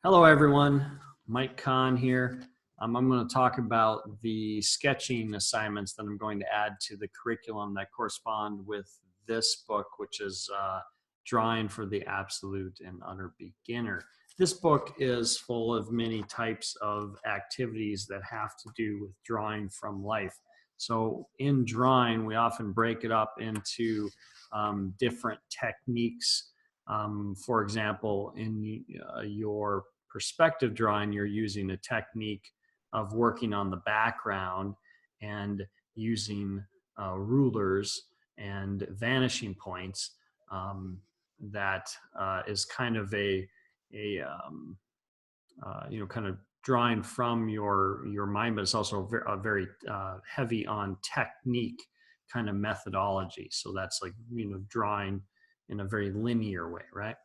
Hello everyone, Mike Kahn here. I'm going to talk about the sketching assignments that I'm going to add to the curriculum that correspond with this book, which is Drawing for the Absolute and Utter Beginner. This book is full of many types of activities that have to do with drawing from life. So in drawing, we often break it up into different techniques. For example, in your perspective drawing, you're using a technique of working on the background and using rulers and vanishing points. That is kind of a kind of drawing from your mind, but it's also a very heavy on technique kind of methodology. So that's like, drawing in a very linear way, right?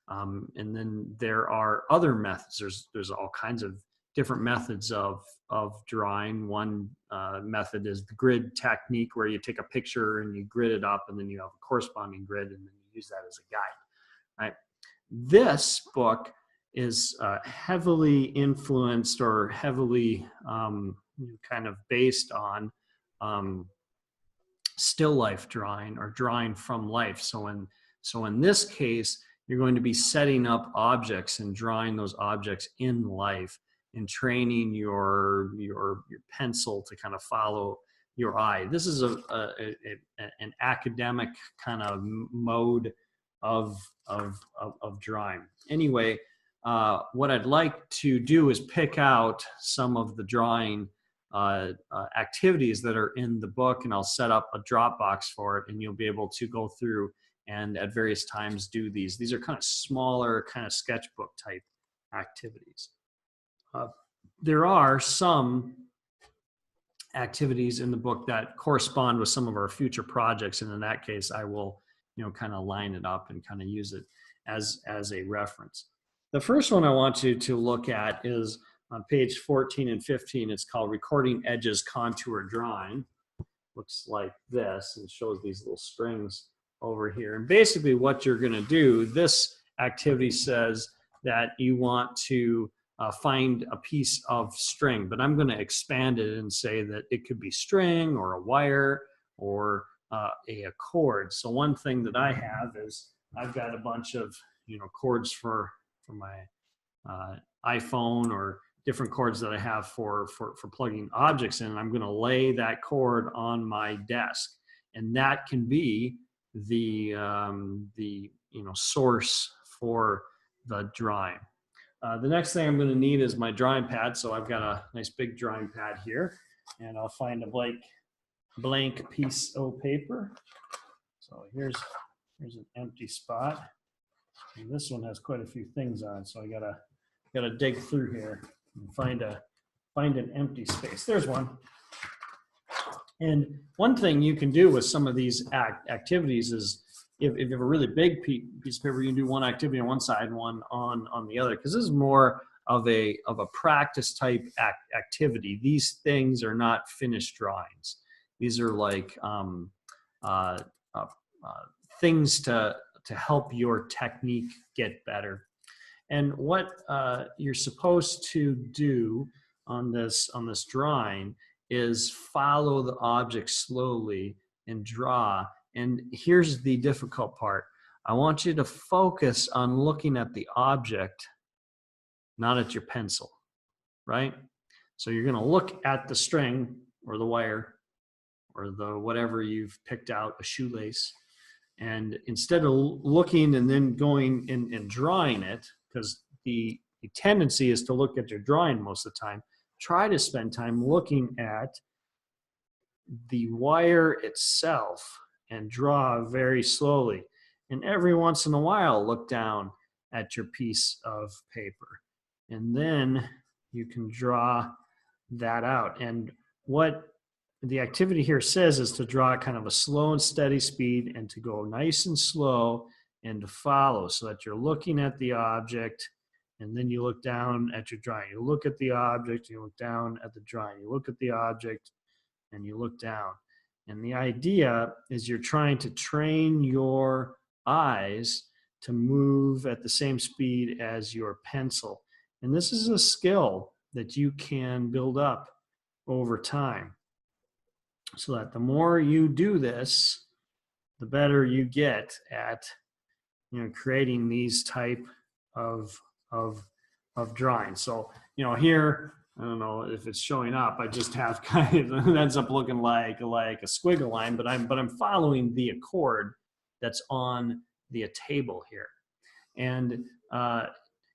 And then there are other methods. There's all kinds of different methods of drawing. One method is the grid technique, where you take a picture and you grid it up, and then you have a corresponding grid, and then you use that as a guide, right? This book is heavily influenced or heavily kind of based on still life drawing or drawing from life. So in this case, you're going to be setting up objects and drawing those objects in life and training your pencil to kind of follow your eye. This is an academic kind of mode of drawing. Anyway, what I'd like to do is pick out some of the drawing activities that are in the book, and I'll set up a Dropbox for it, and you'll be able to go through and at various times do these. These are kind of smaller, kind of sketchbook type activities. There are some activities in the book that correspond with some of our future projects, and in that case, I will, kind of line it up and kind of use it as a reference. The first one I want you to look at is on page 14 and 15. It's called Recording Edges Contour Drawing. Looks like this, and shows these little strings over here. And basically what you're going to do, this activity says that you want to find a piece of string, but I'm going to expand it and say that it could be string or a wire or a cord. So one thing that I have is I've got a bunch of cords for my iPhone, or different cords that I have for plugging objects in. I'm going to lay that cord on my desk, and that can be the source for the drawing. The next thing I'm going to need is my drawing pad. So I've got a nice big drawing pad here, and I'll find a blank piece of paper. So here's an empty spot, and this one has quite a few things on, so I gotta dig through here and find an empty space. There's one. And one thing you can do with some of these activities is, if you have a really big piece of paper, you can do one activity on one side and one on the other, because this is more of a practice type activity. These things are not finished drawings. These are like things to help your technique get better. And what you're supposed to do on this drawing is follow the object slowly and draw. And here's the difficult part. I want you to focus on looking at the object, not at your pencil, right? So you're going to look at the string or the wire or the whatever you've picked out, a shoelace, and instead of looking and then going and drawing it, because the tendency is to look at your drawing most of the time, try to spend time looking at the wire itself and draw very slowly. And every once in a while, look down at your piece of paper. And then you can draw that out. And what the activity here says is to draw kind of a slow and steady speed, and to go nice and slow, and to follow, so that you're looking at the object, and then you look down at your drawing. You look at the object, you look down at the drawing. You look at the object, and you look down. And the idea is you're trying to train your eyes to move at the same speed as your pencil. And this is a skill that you can build up over time, so that the more you do this, the better you get at, you know, creating these type of of of drawings. So, you know, here, I don't know if it's showing up, I just have kind of, it ends up looking like a squiggle line, but I'm following the accord that's on the table here. And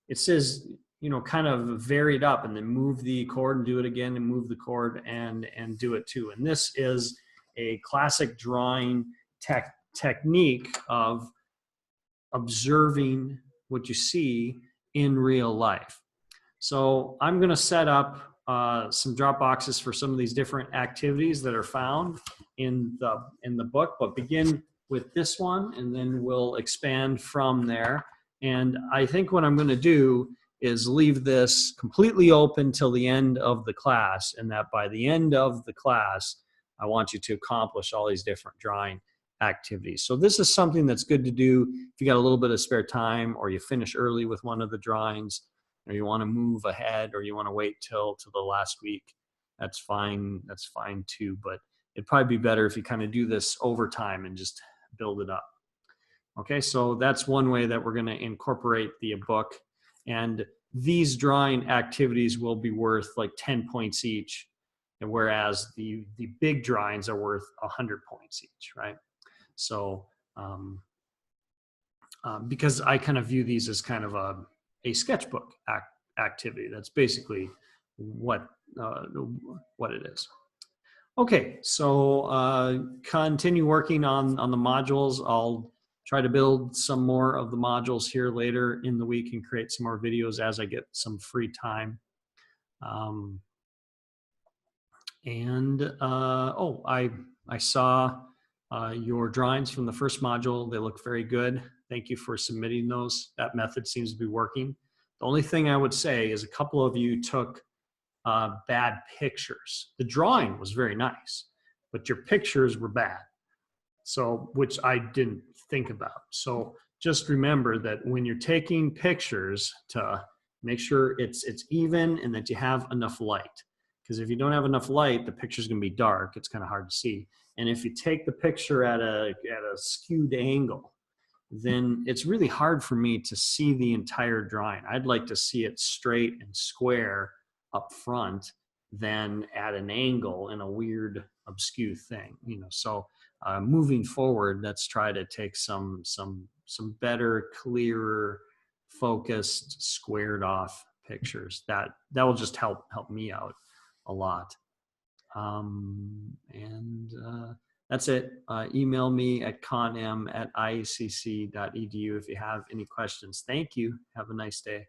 it says, you know, kind of vary it up and then move the chord and do it again and move the chord and do it too. And this is a classic drawing technique of observing what you see in real life. So I'm going to set up some drop boxes for some of these different activities that are found in the book, but begin with this one and then we'll expand from there. And I think what I'm going to do is leave this completely open till the end of the class, and that by the end of the class, I want you to accomplish all these different drawing activities. So this is something that's good to do if you got a little bit of spare time, or you finish early with one of the drawings, or you want to move ahead, or you want to wait till the last week. That's fine. That's fine too. But it'd probably be better if you kind of do this over time and just build it up. Okay, so that's one way that we're going to incorporate the book. And these drawing activities will be worth like 10 points each, and whereas the big drawings are worth 100 points each, right? So because I kind of view these as kind of a sketchbook activity. That's basically what it is. Okay, so continue working on the modules. I'll try to build some more of the modules here later in the week and create some more videos as I get some free time. Oh, I saw your drawings from the first module. They look very good. Thank you for submitting those. That method seems to be working. The only thing I would say is a couple of you took bad pictures. The drawing was very nice, but your pictures were bad. So, which I didn't think about. So just remember that when you're taking pictures, to make sure it's even and that you have enough light. Because if you don't have enough light, the picture's gonna be dark. It's kind of hard to see. And if you take the picture at a skewed angle, then it's really hard for me to see the entire drawing. I'd like to see it straight and square up front than at an angle in a weird, obscure thing, you know. So moving forward, let's try to take some better, clearer, focused, squared off pictures. That will just help me out a lot. That's it. Email me at conm@iecc.edu if you have any questions. Thank you. Have a nice day.